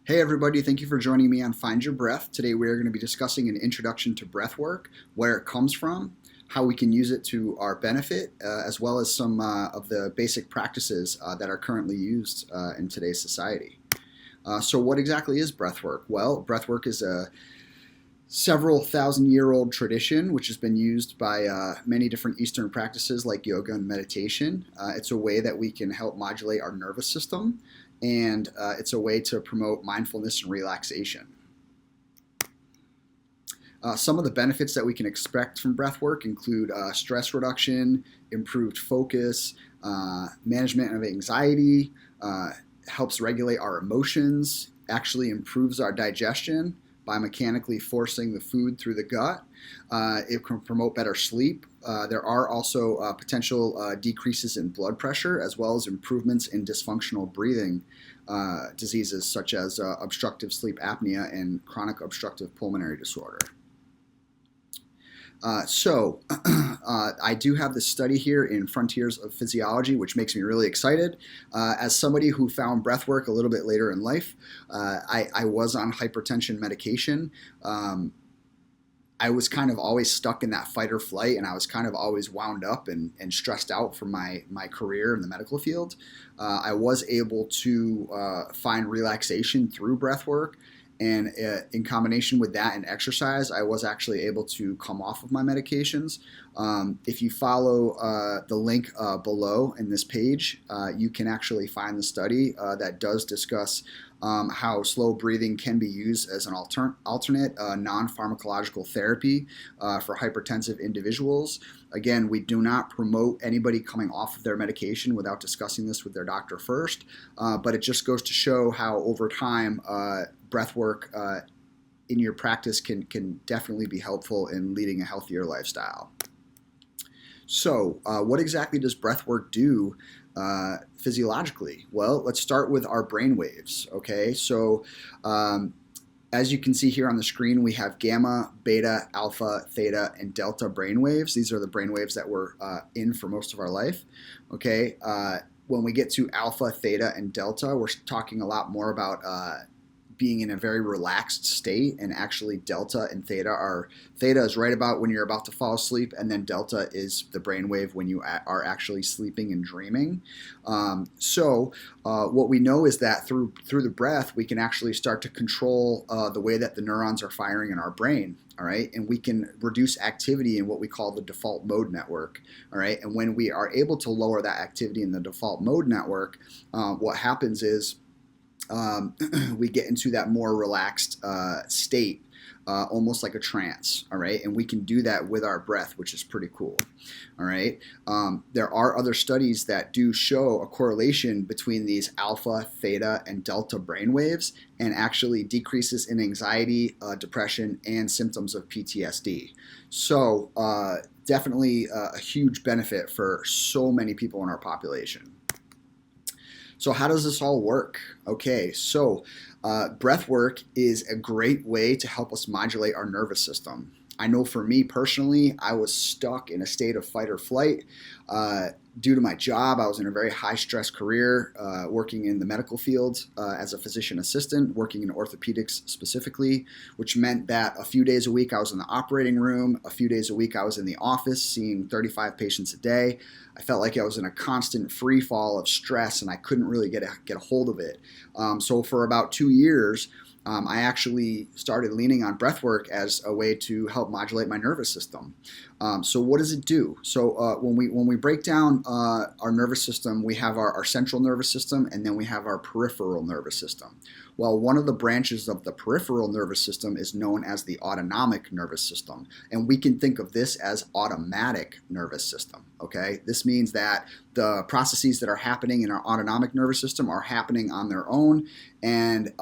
Hey everybody, thank you for joining me on Find Your Breath. Today we are going to be discussing an introduction to breathwork, where it comes from, how we can use it to our benefit, as well as some of the basic practices that are currently used in today's society. So what exactly is breathwork? Well, breathwork is a several thousand-year-old tradition which has been used by many different Eastern practices like yoga and meditation. It's a way that we can help modulate our nervous system, and it's a way to promote mindfulness and relaxation. Some of the benefits that we can expect from breathwork include stress reduction, improved focus, management of anxiety, helps regulate our emotions, actually improves our digestion by mechanically forcing the food through the gut. It can promote better sleep. There are also potential decreases in blood pressure, as well as improvements in dysfunctional breathing diseases such as obstructive sleep apnea and chronic obstructive pulmonary disorder. I do have this study here in Frontiers of Physiology, which makes me really excited. As somebody who found breathwork a little bit later in life, I was on hypertension medication. I was kind of always stuck in that fight or flight, and I was kind of always wound up and stressed out from my career in the medical field. I was able to find relaxation through breathwork. And in combination with that and exercise, I was actually able to come off of my medications. If you follow the link below in this page, you can actually find the study that does discuss how slow breathing can be used as an alternate non-pharmacological therapy for hypertensive individuals. Again, we do not promote anybody coming off of their medication without discussing this with their doctor first, but it just goes to show how over time breathwork in your practice can definitely be helpful in leading a healthier lifestyle. So, what exactly does breathwork do physiologically? Well, let's start with our brain waves. Okay, so as you can see here on the screen, we have gamma, beta, alpha, theta, and delta brain waves. These are the brain waves that we're in for most of our life. Okay, when we get to alpha, theta, and delta, we're talking a lot more about being in a very relaxed state, and actually theta is right about when you're about to fall asleep, and then delta is the brainwave when you are actually sleeping and dreaming. What we know is that through the breath, we can actually start to control the way that the neurons are firing in our brain. All right, and we can reduce activity in what we call the default mode network. All right, and when we are able to lower that activity in the default mode network, what happens is we get into that more relaxed state, almost like a trance. All right, and we can do that with our breath, which is pretty cool. All right, there are other studies that do show a correlation between these alpha, theta, and delta brainwaves, and actually decreases in anxiety, depression, and symptoms of PTSD. So definitely a huge benefit for so many people in our population. So how does this all work? Okay, so breath work is a great way to help us modulate our nervous system. I know for me personally, I was stuck in a state of fight or flight. Due to my job, I was in a very high-stress career, working in the medical field as a physician assistant, working in orthopedics specifically, which meant that a few days a week I was in the operating room, a few days a week I was in the office seeing 35 patients a day. I felt like I was in a constant free fall of stress, and I couldn't really get a hold of it. So for about 2 years, I actually started leaning on breathwork as a way to help modulate my nervous system. So what does it do? So when we break down our nervous system, we have our central nervous system, and then we have our peripheral nervous system. Well, one of the branches of the peripheral nervous system is known as the autonomic nervous system, and we can think of this as automatic nervous system. Okay, this means that the processes that are happening in our autonomic nervous system are happening on their own, and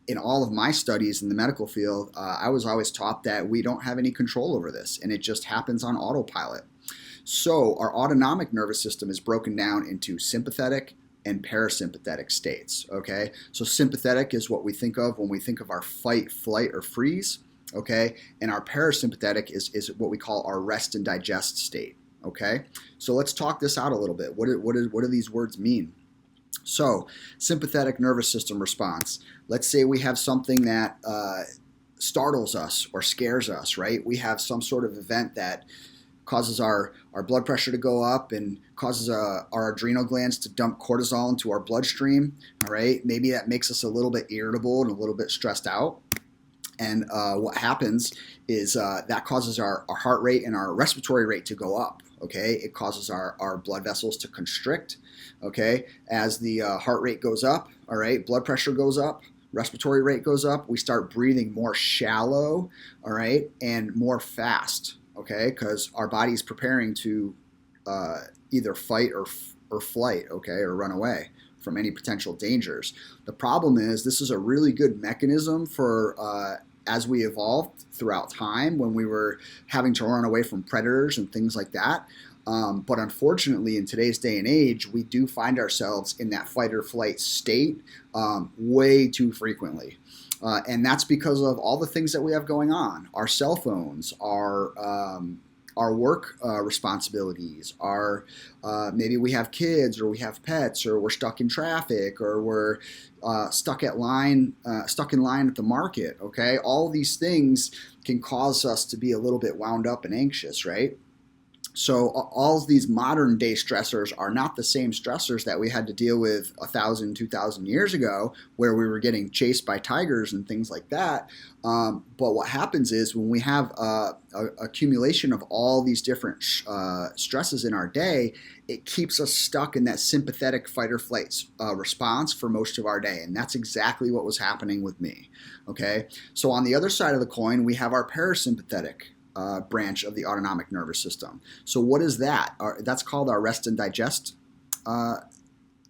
in all of my studies in the medical field, I was always taught that we don't have any control over this, and it just happens on autopilot. So our autonomic nervous system is broken down into sympathetic and parasympathetic states. Okay, so sympathetic is what we think of when we think of our fight, flight, or freeze. Okay, and our parasympathetic is what we call our rest and digest state. Okay, so let's talk this out a little bit. What do these words mean? So, sympathetic nervous system response. Let's say we have something that startles us or scares us, right? We have some sort of event that causes our blood pressure to go up and causes our adrenal glands to dump cortisol into our bloodstream, all right? Maybe that makes us a little bit irritable and a little bit stressed out. And what happens is that causes our heart rate and our respiratory rate to go up, okay? It causes our blood vessels to constrict, okay? As the heart rate goes up, all right, blood pressure goes up, respiratory rate goes up, we start breathing more shallow, all right, and more fast, okay? Because our body's preparing to either fight or flight, okay, or run away from any potential dangers. The problem is this is a really good mechanism for as we evolved throughout time when we were having to run away from predators and things like that. But unfortunately, in today's day and age, we do find ourselves in that fight or flight state way too frequently. And that's because of all the things that we have going on. Our cell phones, our work responsibilities, our maybe we have kids or we have pets or we're stuck in traffic or we're stuck in line at the market. Okay, all these things can cause us to be a little bit wound up and anxious, right? So all of these modern day stressors are not the same stressors that we had to deal with 1,000, 2,000 years ago, where we were getting chased by tigers and things like that. But what happens is when we have a accumulation of all these different stresses in our day, it keeps us stuck in that sympathetic fight or flight response for most of our day. And that's exactly what was happening with me. Okay, so on the other side of the coin, we have our parasympathetic branch of the autonomic nervous system. So what is that? That's called our rest and digest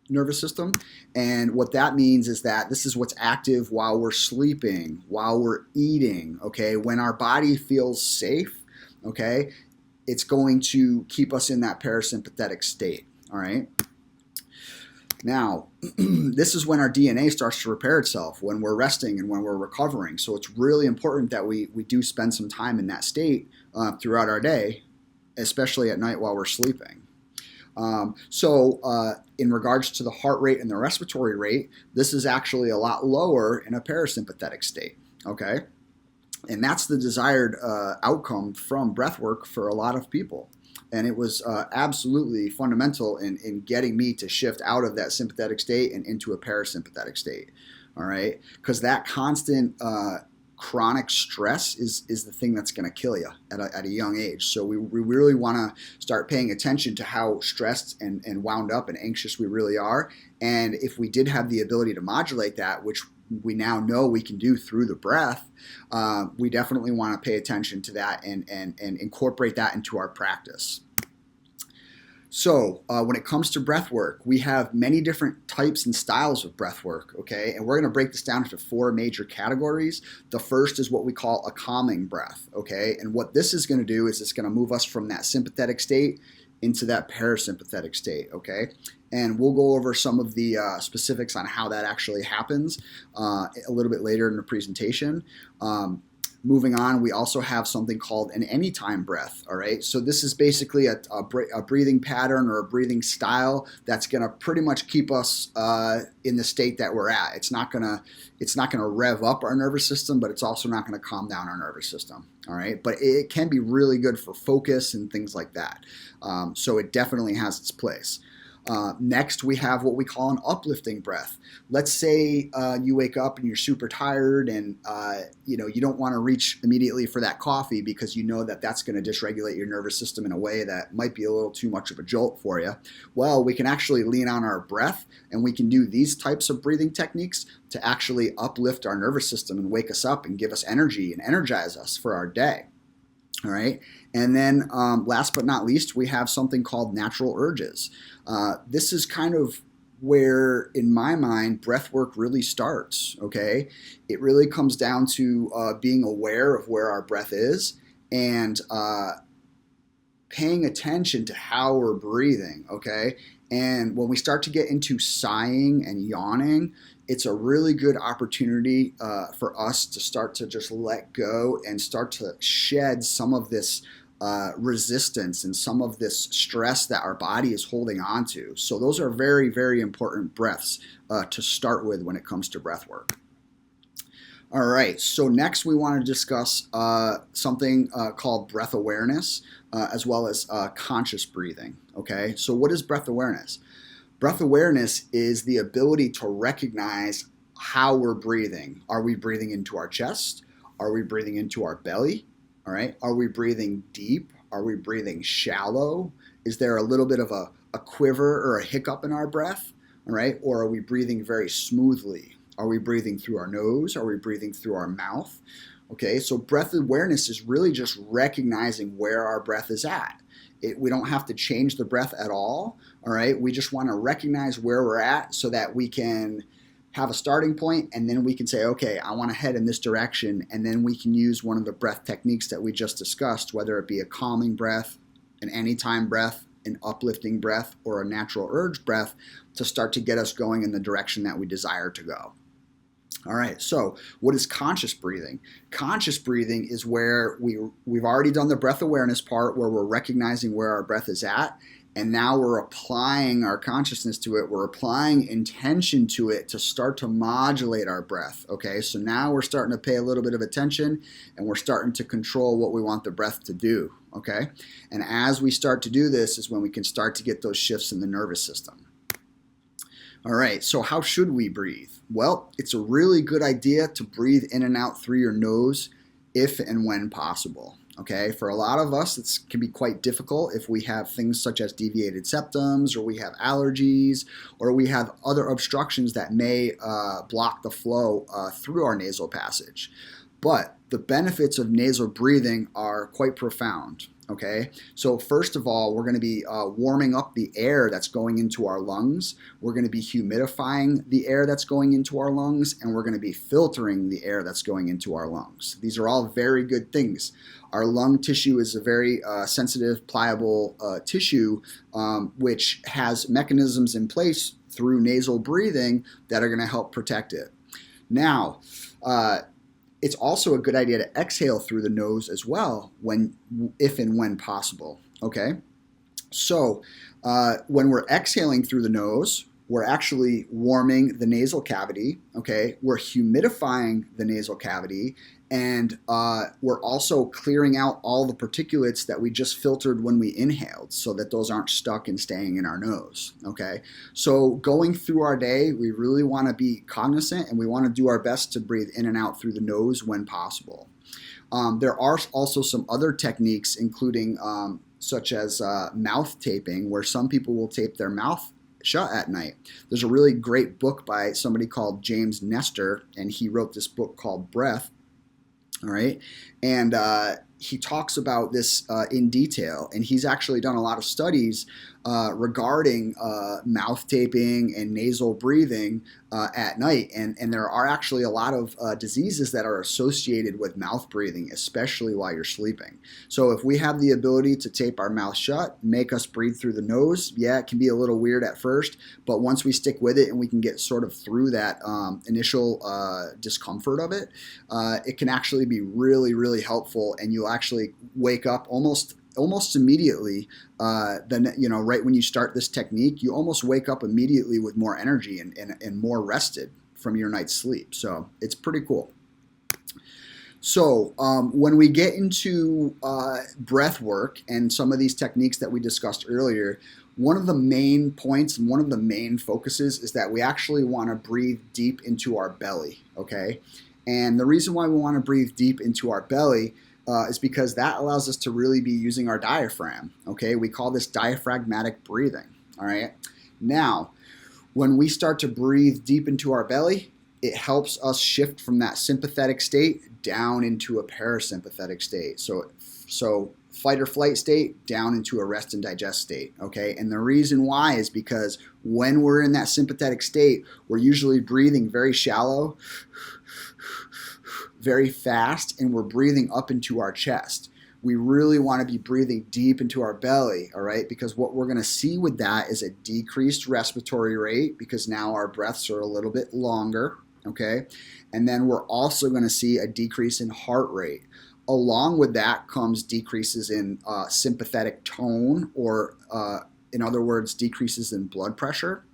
nervous system. And what that means is that this is what's active while we're sleeping, while we're eating, okay? When our body feels safe, okay, it's going to keep us in that parasympathetic state, all right? Now, this is when our DNA starts to repair itself, when we're resting and when we're recovering. So it's really important that we do spend some time in that state throughout our day, especially at night while we're sleeping. In regards to the heart rate and the respiratory rate, this is actually a lot lower in a parasympathetic state, okay? And that's the desired outcome from breathwork for a lot of people. And it was absolutely fundamental in getting me to shift out of that sympathetic state and into a parasympathetic state, all right? Because that constant chronic stress is the thing that's going to kill you at a young age. So we really want to start paying attention to how stressed and wound up and anxious we really are. And if we did have the ability to modulate that, which we now know we can do through the breath, we definitely want to pay attention to that and incorporate that into our practice. So when it comes to breath work, we have many different types and styles of breath work, okay? And we're going to break this down into 4 major categories. The first is what we call a calming breath, okay? And what this is going to do is it's going to move us from that sympathetic state into that parasympathetic state, okay? And we'll go over some of the specifics on how that actually happens a little bit later in the presentation. Moving on, we also have something called an anytime breath, all right? So this is basically a breathing pattern or a breathing style that's gonna pretty much keep us in the state that we're at. It's not gonna rev up our nervous system, but it's also not gonna calm down our nervous system, all right? But it can be really good for focus and things like that. So it definitely has its place. Next, we have what we call an uplifting breath. Let's say you wake up and you're super tired and you don't want to reach immediately for that coffee because you know that that's going to dysregulate your nervous system in a way that might be a little too much of a jolt for you. Well, we can actually lean on our breath and we can do these types of breathing techniques to actually uplift our nervous system and wake us up and give us energy and energize us for our day. All right. And then last but not least, we have something called natural urges. This is kind of where, in my mind, breath work really starts, okay? It really comes down to being aware of where our breath is and paying attention to how we're breathing, okay? And when we start to get into sighing and yawning, it's a really good opportunity for us to start to just let go and start to shed some of this resistance and some of this stress that our body is holding on to. So those are very, very important breaths to start with when it comes to breath work. All right, so next we want to discuss something called breath awareness, as well as conscious breathing. Okay, so what is breath awareness? Breath awareness is the ability to recognize how we're breathing. Are we breathing into our chest? Are we breathing into our belly? All right, are we breathing deep? Are we breathing shallow? Is there a little bit of a quiver or a hiccup in our breath? All right, or are we breathing very smoothly? Are we breathing through our nose? Are we breathing through our mouth? Okay, so breath awareness is really just recognizing where our breath is at. We don't have to change the breath at all right? We just want to recognize where we're at so that we can have a starting point, and then we can say, okay, I want to head in this direction, and then we can use one of the breath techniques that we just discussed, whether it be a calming breath, an anytime breath, an uplifting breath, or a natural urge breath to start to get us going in the direction that we desire to go. All right, so what is conscious breathing? Conscious breathing is where we've already done the breath awareness part, where we're recognizing where our breath is at, and now we're applying our consciousness to it. We're applying intention to it to start to modulate our breath, okay? So now we're starting to pay a little bit of attention, and we're starting to control what we want the breath to do, okay? And as we start to do this is when we can start to get those shifts in the nervous system. All right, so how should we breathe? Well, it's a really good idea to breathe in and out through your nose if and when possible. Okay, for a lot of us, it can be quite difficult if we have things such as deviated septums, or we have allergies, or we have other obstructions that may block the flow through our nasal passage. But the benefits of nasal breathing are quite profound. Okay, so first of all, we're going to be warming up the air that's going into our lungs. We're going to be humidifying the air that's going into our lungs, and we're going to be filtering the air that's going into our lungs. These are all very good things. Our lung tissue is a very sensitive, pliable tissue, which has mechanisms in place through nasal breathing that are going to help protect it. Now, it's also a good idea to exhale through the nose as well, if and when possible, okay? So when we're exhaling through the nose, we're actually warming the nasal cavity, okay? We're humidifying the nasal cavity, and we're also clearing out all the particulates that we just filtered when we inhaled, so that those aren't stuck and staying in our nose, okay? So going through our day, we really want to be cognizant, and we want to do our best to breathe in and out through the nose when possible. There are also some other techniques, including such as mouth taping, where some people will tape their mouth shut at night. There's a really great book by somebody called James Nestor, and he wrote this book called Breath. All right, and he talks about this in detail, and he's actually done a lot of studies regarding mouth taping and nasal breathing at night, and there are actually a lot of diseases that are associated with mouth breathing, especially while you're sleeping. So if we have the ability to tape our mouth shut, make us breathe through the nose, yeah, it can be a little weird at first, but once we stick with it and we can get sort of through that initial discomfort of it, it can actually be really, really helpful, and you'll actually wake up almost immediately. Then, you know, right when you start this technique, you almost wake up immediately with more energy and more rested from your night's sleep. So it's pretty cool. So when we get into breath work and some of these techniques that we discussed earlier, one of the main points and one of the main focuses is that we actually want to breathe deep into our belly, okay? And the reason why we want to breathe deep into our belly is because that allows us to really be using our diaphragm, okay? We call this diaphragmatic breathing, all right? Now, when we start to breathe deep into our belly, it helps us shift from that sympathetic state down into a parasympathetic state. So fight or flight state down into a rest and digest state, okay? And the reason why is because when we're in that sympathetic state, we're usually breathing very shallow, very fast, and we're breathing up into our chest. We really want to be breathing deep into our belly, all right? Because what we're going to see with that is a decreased respiratory rate, because now our breaths are a little bit longer, okay? And then we're also going to see a decrease in heart rate. Along with that comes decreases in sympathetic tone, or in other words, decreases in blood pressure.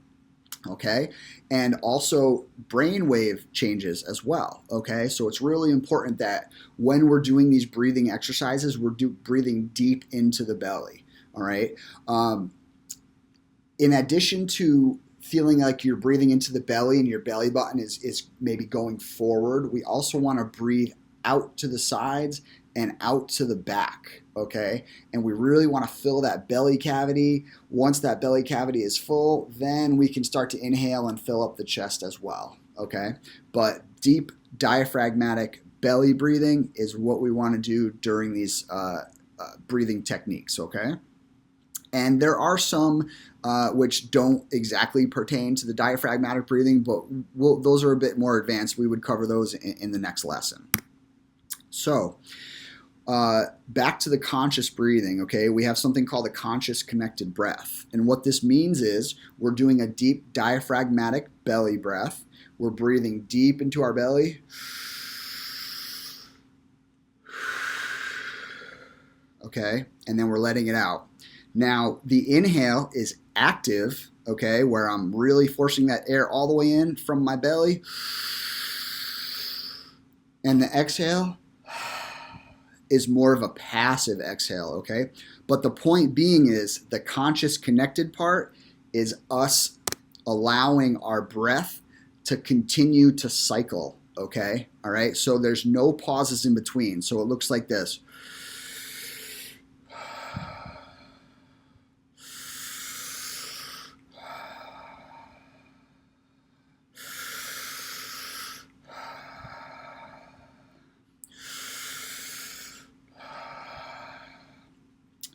Okay, and also brainwave changes as well. Okay, so it's really important that when we're doing these breathing exercises, we're breathing deep into the belly. All right. In addition to feeling like you're breathing into the belly and your belly button is maybe going forward, we also want to breathe out to the sides and out to the back, okay? And we really want to fill that belly cavity. Once that belly cavity is full, then we can start to inhale and fill up the chest as well, okay? But deep diaphragmatic belly breathing is what we want to do during these breathing techniques, okay? And there are some which don't exactly pertain to the diaphragmatic breathing, but those are a bit more advanced. We would cover those in the next lesson. So back to the conscious breathing, okay? We have something called a conscious connected breath. And what this means is we're doing a deep diaphragmatic belly breath. We're breathing deep into our belly. Okay? And then we're letting it out. Now, the inhale is active, okay, where I'm really forcing that air all the way in from my belly. And the exhale is more of a passive exhale, okay? But the point being is the conscious connected part is us allowing our breath to continue to cycle, okay? All right, so there's no pauses in between. So it looks like this.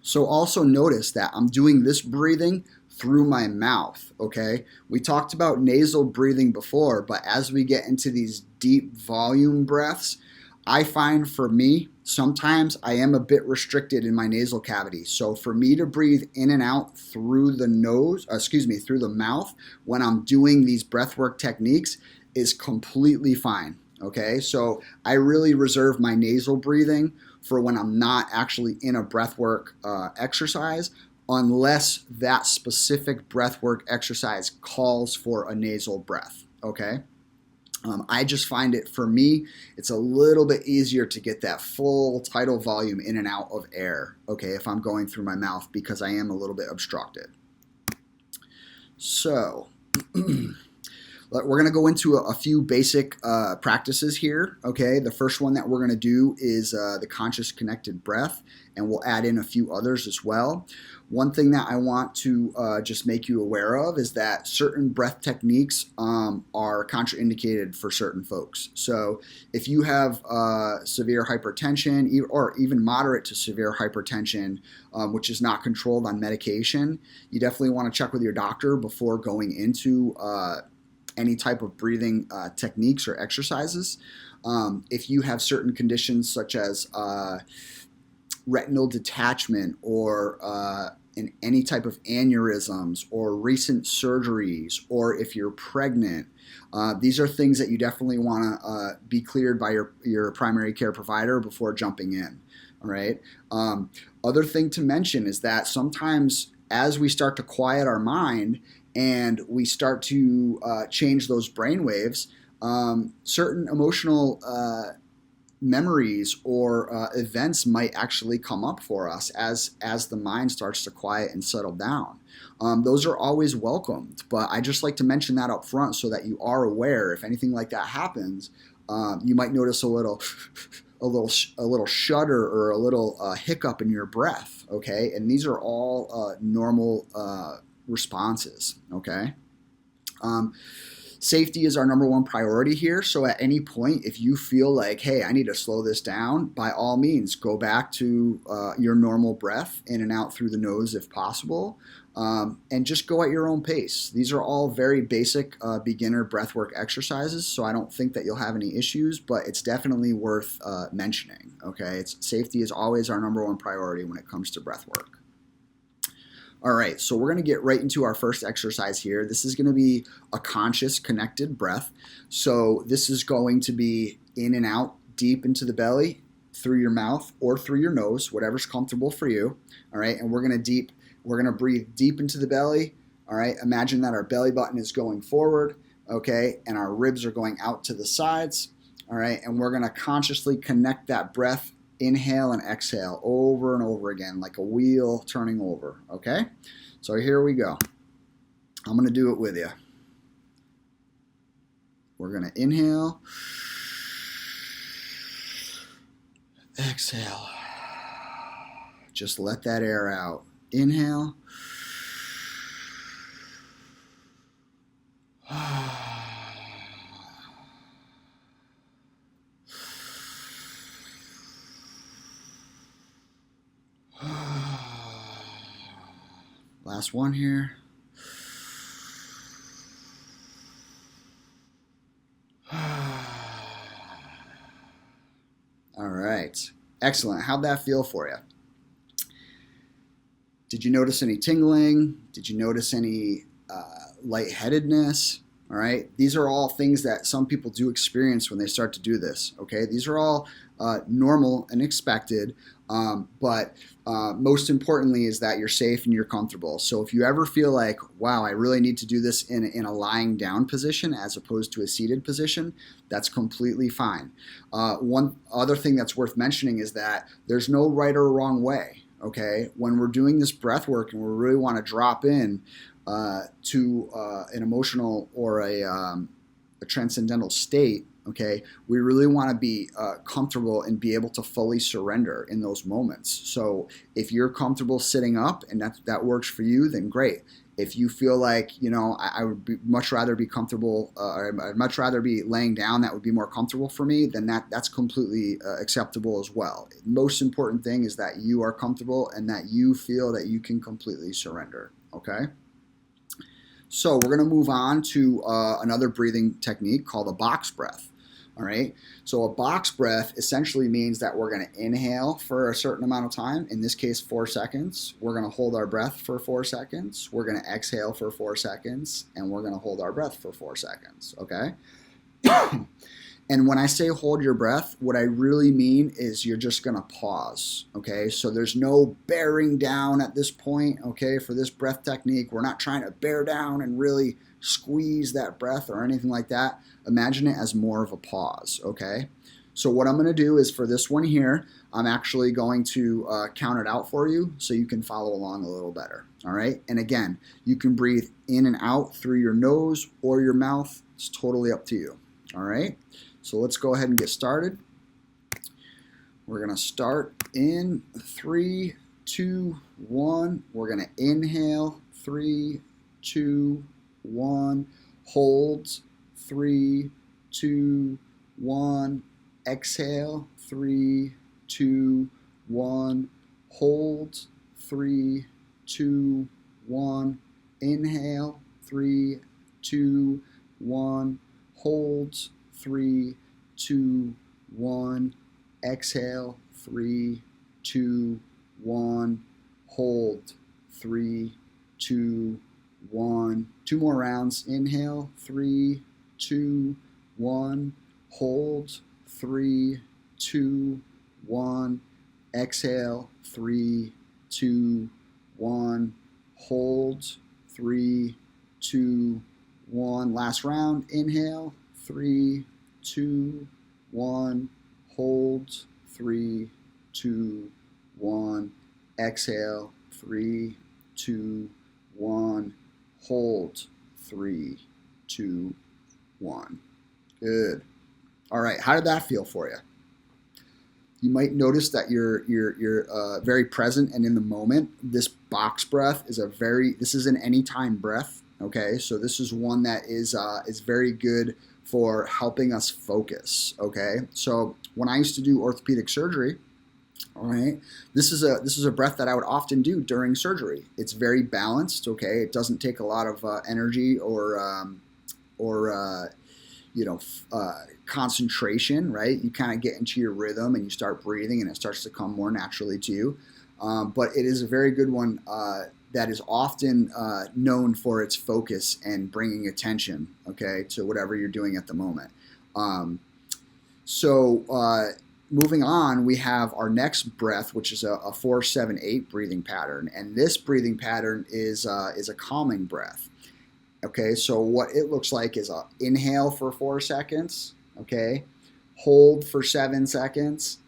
So also notice that I'm doing this breathing through my mouth, okay? We talked about nasal breathing before, but as we get into these deep volume breaths, I find for me, sometimes I am a bit restricted in my nasal cavity. So for me to breathe in and out through the through the mouth when I'm doing these breathwork techniques is completely fine, okay? So I really reserve my nasal breathing for when I'm not actually in a breathwork exercise, unless that specific breathwork exercise calls for a nasal breath, okay? I just find it, for me, it's a little bit easier to get that full tidal volume in and out of air, okay, if I'm going through my mouth, because I am a little bit obstructed. So, we're going to go into a few basic practices here, okay? The first one that we're going to do is the conscious connected breath, and we'll add in a few others as well. One thing that I want to just make you aware of is that certain breath techniques are contraindicated for certain folks. So if you have severe hypertension or even moderate to severe hypertension, which is not controlled on medication, you definitely want to check with your doctor before going into any type of breathing techniques or exercises. If you have certain conditions such as retinal detachment or any type of aneurysms or recent surgeries, or if you're pregnant, these are things that you definitely want to be cleared by your primary care provider before jumping in. All right. Other thing to mention is that sometimes as we start to quiet our mind and we start to change those brain waves, certain emotional memories or events might actually come up for us as the mind starts to quiet and settle down. Those are always welcomed, but I just like to mention that up front so that you are aware. If anything like that happens, you might notice a little shudder or a little hiccup in your breath. Okay, and these are all normal responses. Okay. Safety is our number one priority here. So at any point, if you feel like, hey, I need to slow this down, by all means, go back to your normal breath in and out through the nose if possible, and just go at your own pace. These are all very basic beginner breathwork exercises, so I don't think that you'll have any issues, but it's definitely worth mentioning. Okay, safety is always our number one priority when it comes to breathwork. All right, so we're going to get right into our first exercise here. This is going to be a conscious connected breath. So this is going to be in and out, deep into the belly, through your mouth or through your nose, whatever's comfortable for you. All right, and we're gonna breathe deep into the belly. All right, imagine that our belly button is going forward, okay, and our ribs are going out to the sides. All right, and we're gonna consciously connect that breath, inhale and exhale over and over again, like a wheel turning over. Okay, so here we go. I'm gonna do it with you. We're gonna inhale, exhale. Just let that air out. Inhale. Last one here. All right. Excellent. How'd that feel for you? Did you notice any tingling? Did you notice any lightheadedness? All right. These are all things that some people do experience when they start to do this. Okay. These are all normal and expected. But most importantly is that you're safe and you're comfortable. So if you ever feel like, wow, I really need to do this in a lying down position as opposed to a seated position, that's completely fine. One other thing that's worth mentioning is that there's no right or wrong way. Okay, when we're doing this breath work and we really want to drop in to an emotional or a transcendental state, okay, we really want to be comfortable and be able to fully surrender in those moments. So if you're comfortable sitting up and that works for you, then great. If you feel like, you know, I would much rather be comfortable, or I'd much rather be laying down, that would be more comfortable for me, then that's completely acceptable as well. Most important thing is that you are comfortable and that you feel that you can completely surrender, okay? So we're going to move on to another breathing technique called a box breath. All right. So a box breath essentially means that we're going to inhale for a certain amount of time. In this case, 4 seconds. We're going to hold our breath for 4 seconds. We're going to exhale for 4 seconds, and we're going to hold our breath for 4 seconds. Okay. And when I say hold your breath, what I really mean is you're just going to pause. Okay. So there's no bearing down at this point. Okay. For this breath technique, we're not trying to bear down and really squeeze that breath or anything like that. Imagine it as more of a pause, okay? So what I'm going to do is for this one here, I'm actually going to count it out for you so you can follow along a little better, all right? And again, you can breathe in and out through your nose or your mouth. It's totally up to you, all right? So let's go ahead and get started. We're going to start in 3, 2, 1. We're going to inhale, 3, 2, 1, hold, 3, 2, 1, exhale, 3, 2, 1, hold, 3, 2, 1, inhale, 3, 2, 1, hold, 3, 2, 1, exhale, 3, 2, 1, hold, 3, 2, 1. 2 more rounds. Inhale, 3, 2, 1. Hold, 3, 2, 1. Exhale, 3, 2, 1. Hold, 3, 2, 1. Last round. Inhale, 3, 2, 1. Hold, 3, 2, 1. Exhale, 3, 2, 1. Hold, 3, 2, 1. Good. All right. How did that feel for you? You might notice that you're very present and in the moment. This box breath is this is an anytime breath. Okay, so this is one that is very good for helping us focus. Okay, so when I used to do orthopedic surgery, all right, this is a breath that I would often do during surgery. It's very balanced. Okay, it doesn't take a lot of energy or concentration, right? You kind of get into your rhythm and you start breathing and it starts to come more naturally to you. But it is a very good one that is often known for its focus and bringing attention, okay, to whatever you're doing at the moment. So moving on, we have our next breath, which is a 4-7-8 breathing pattern, and this breathing pattern is a calming breath. Okay, so what it looks like is a inhale for 4 seconds, okay, hold for 7 seconds,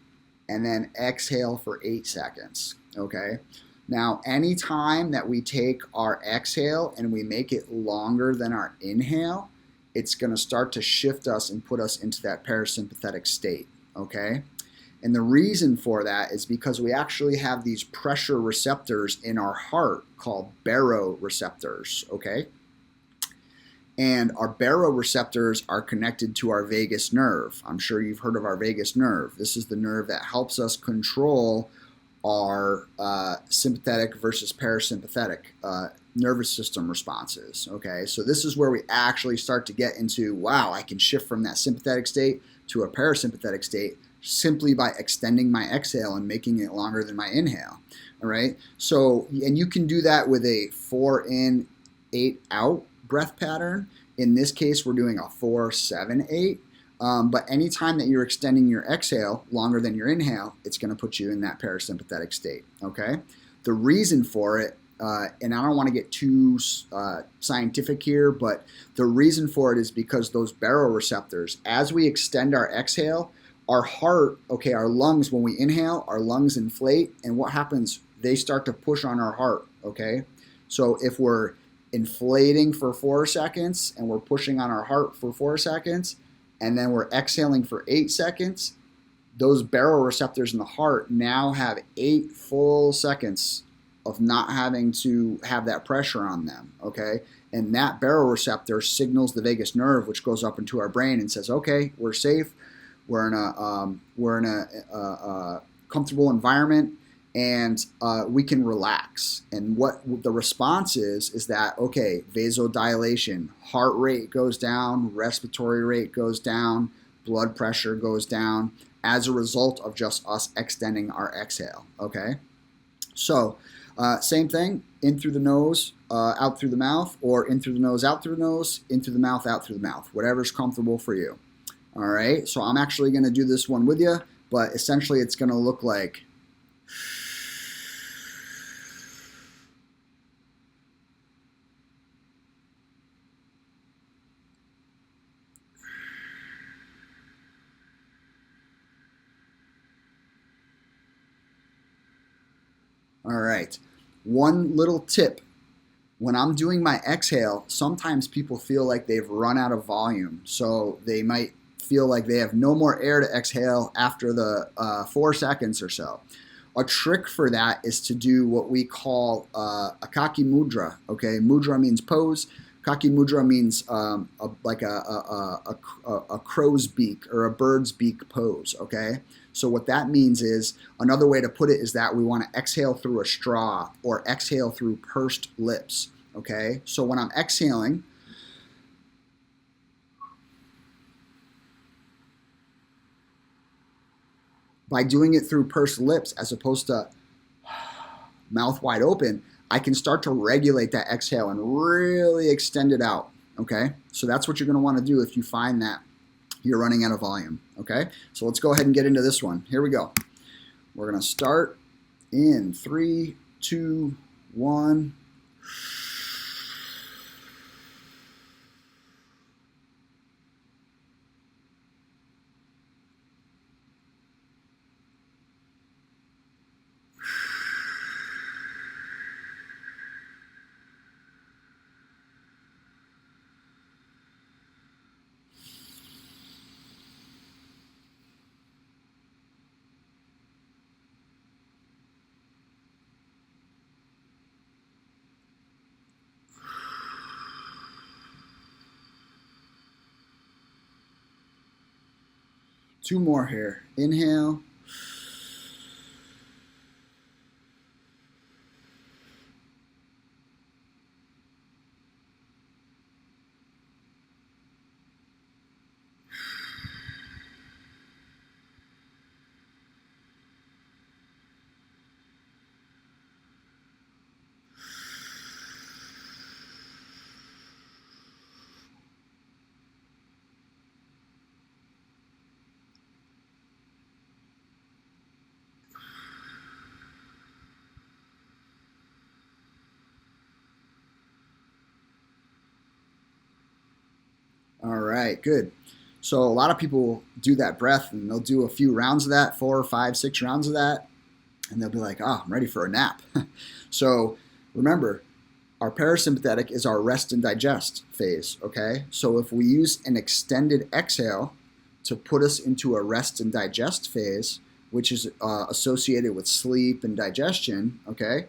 and then exhale for 8 seconds, okay? Now, anytime that we take our exhale and we make it longer than our inhale, it's gonna start to shift us and put us into that parasympathetic state, okay? And the reason for that is because we actually have these pressure receptors in our heart called baroreceptors, okay? And our baroreceptors are connected to our vagus nerve. I'm sure you've heard of our vagus nerve. This is the nerve that helps us control our sympathetic versus parasympathetic nervous system responses. Okay, so this is where we actually start to get into, wow, I can shift from that sympathetic state to a parasympathetic state simply by extending my exhale and making it longer than my inhale. All right, so, and you can do that with a 4 in, 8 out breath pattern. In this case, we're doing a 4-7-8. But anytime that you're extending your exhale longer than your inhale, it's going to put you in that parasympathetic state. Okay. The reason for it, and I don't want to get too scientific here, but the reason for it is because those baroreceptors, as we extend our exhale, our heart, okay, our lungs, when we inhale, our lungs inflate, and what happens? They start to push on our heart. Okay. So if we're inflating for 4 seconds and we're pushing on our heart for 4 seconds, and then we're exhaling for 8 seconds, those baroreceptors in the heart now have 8 full seconds of not having to have that pressure on them, okay? And that baroreceptor signals the vagus nerve, which goes up into our brain and says, okay, we're safe, we're in a comfortable environment, and we can relax. And what the response is that, okay, vasodilation, heart rate goes down, respiratory rate goes down, blood pressure goes down as a result of just us extending our exhale, okay? So same thing, in through the nose, out through the mouth, or in through the nose, out through the nose, in through the mouth, out through the mouth, whatever's comfortable for you. All right, so I'm actually gonna do this one with you, but essentially it's gonna look like all right. One little tip. When I'm doing my exhale, sometimes people feel like they've run out of volume. So they might feel like they have no more air to exhale after the 4 seconds or so. A trick for that is to do what we call a kaki mudra. Okay, mudra means pose. Kaki mudra means like a crow's beak or a bird's beak pose. Okay, so what that means is, another way to put it is that we want to exhale through a straw or exhale through pursed lips. Okay, so when I'm exhaling, by doing it through pursed lips as opposed to mouth wide open, I can start to regulate that exhale and really extend it out. Okay, so that's what you're going to want to do if you find that you're running out of volume. Okay, so let's go ahead and get into this one. Here we go. We're going to start in 3, 2, 1. Two more here. Inhale. right, good. So a lot of people do that breath and they'll do a few rounds of that, 4, 5, 6 rounds of that, and they'll be like, oh, I'm ready for a nap. So remember, our parasympathetic is our rest and digest phase, okay? So if we use an extended exhale to put us into a rest and digest phase, which is associated with sleep and digestion, okay,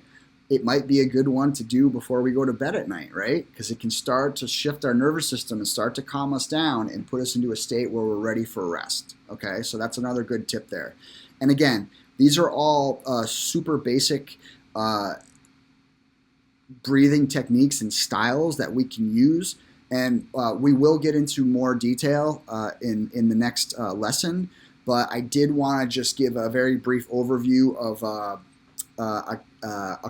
it might be a good one to do before we go to bed at night, right? Because it can start to shift our nervous system and start to calm us down and put us into a state where we're ready for rest, okay? So that's another good tip there. And again, these are all super basic breathing techniques and styles that we can use, and we will get into more detail in the next lesson, but I did want to just give a very brief overview of a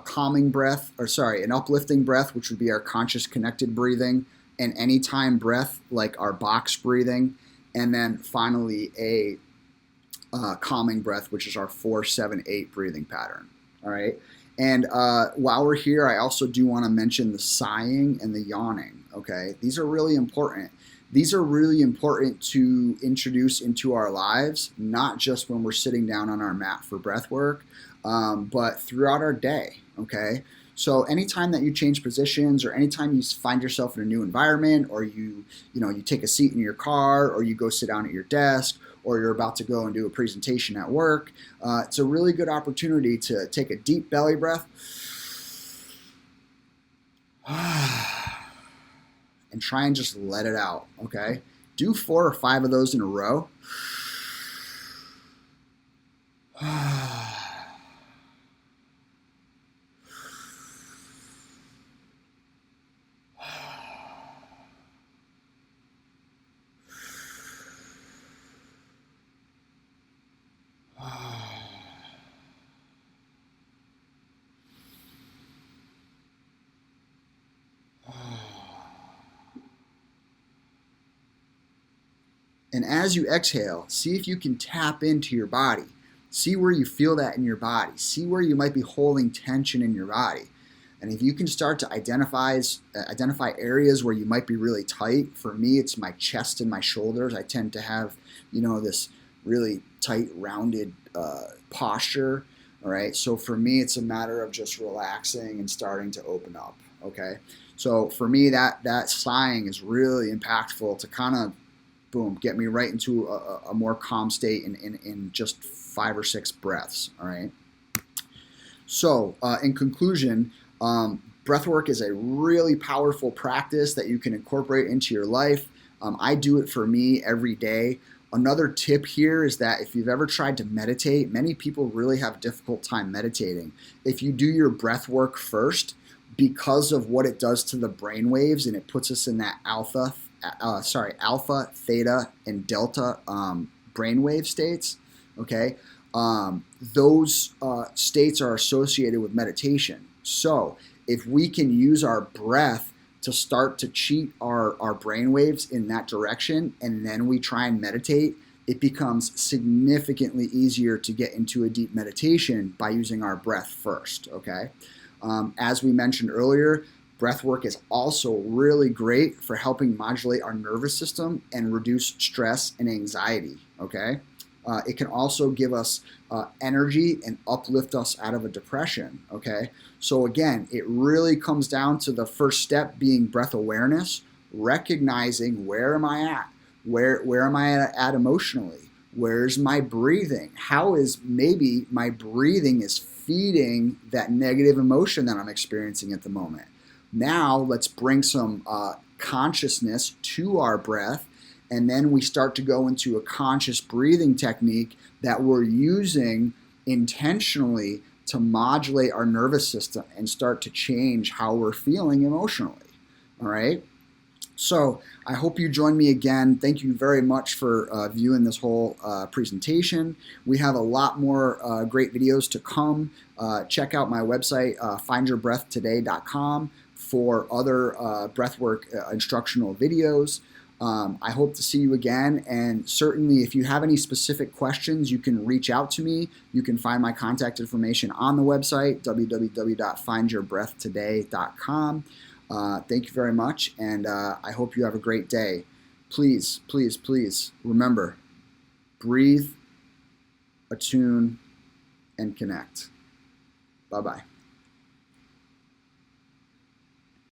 calming breath, an uplifting breath, which would be our conscious connected breathing, an anytime breath like our box breathing, and then finally a calming breath, which is our 4-7-8 breathing pattern. All right. And while we're here, I also do want to mention the sighing and the yawning, okay? These are really important. These are really important to introduce into our lives, not just when we're sitting down on our mat for breath work, but throughout our day, okay? So anytime that you change positions or anytime you find yourself in a new environment, or you take a seat in your car, or you go sit down at your desk, or you're about to go and do a presentation at work, it's a really good opportunity to take a deep belly breath and try and just let it out, okay? Do 4 or 5 of those in a row. And as you exhale, see if you can tap into your body. See where you feel that in your body. See where you might be holding tension in your body. And if you can start to identify areas where you might be really tight, for me, it's my chest and my shoulders. I tend to have, this really tight, rounded posture. All right. So for me, it's a matter of just relaxing and starting to open up. Okay. So for me, that sighing is really impactful to kind of, boom, get me right into a more calm state in just 5 or 6 breaths. All right. So in conclusion, breathwork is a really powerful practice that you can incorporate into your life. I do it for me every day. Another tip here is that if you've ever tried to meditate, many people really have a difficult time meditating. If you do your breathwork first, because of what it does to the brain waves, and it puts us in that alpha, theta, and delta brainwave states, okay? Those states are associated with meditation. So if we can use our breath to start to cheat our brainwaves in that direction, and then we try and meditate, it becomes significantly easier to get into a deep meditation by using our breath first, okay? As we mentioned earlier, breath work is also really great for helping modulate our nervous system and reduce stress and anxiety, okay? It can also give us energy and uplift us out of a depression, okay? So again, it really comes down to the first step being breath awareness, recognizing where am I at? Where am I at emotionally? Where's my breathing? How is maybe my breathing is feeding that negative emotion that I'm experiencing at the moment? Now let's bring some consciousness to our breath, and then we start to go into a conscious breathing technique that we're using intentionally to modulate our nervous system and start to change how we're feeling emotionally. All right? So I hope you join me again. Thank you very much for viewing this whole presentation. We have a lot more great videos to come. Check out my website, findyourbreathtoday.com, for other breathwork instructional videos. I hope to see you again, and certainly if you have any specific questions, you can reach out to me. You can find my contact information on the website, www.findyourbreathtoday.com. Thank you very much, and I hope you have a great day. please, please, please remember, breathe, attune, and connect. Bye-bye.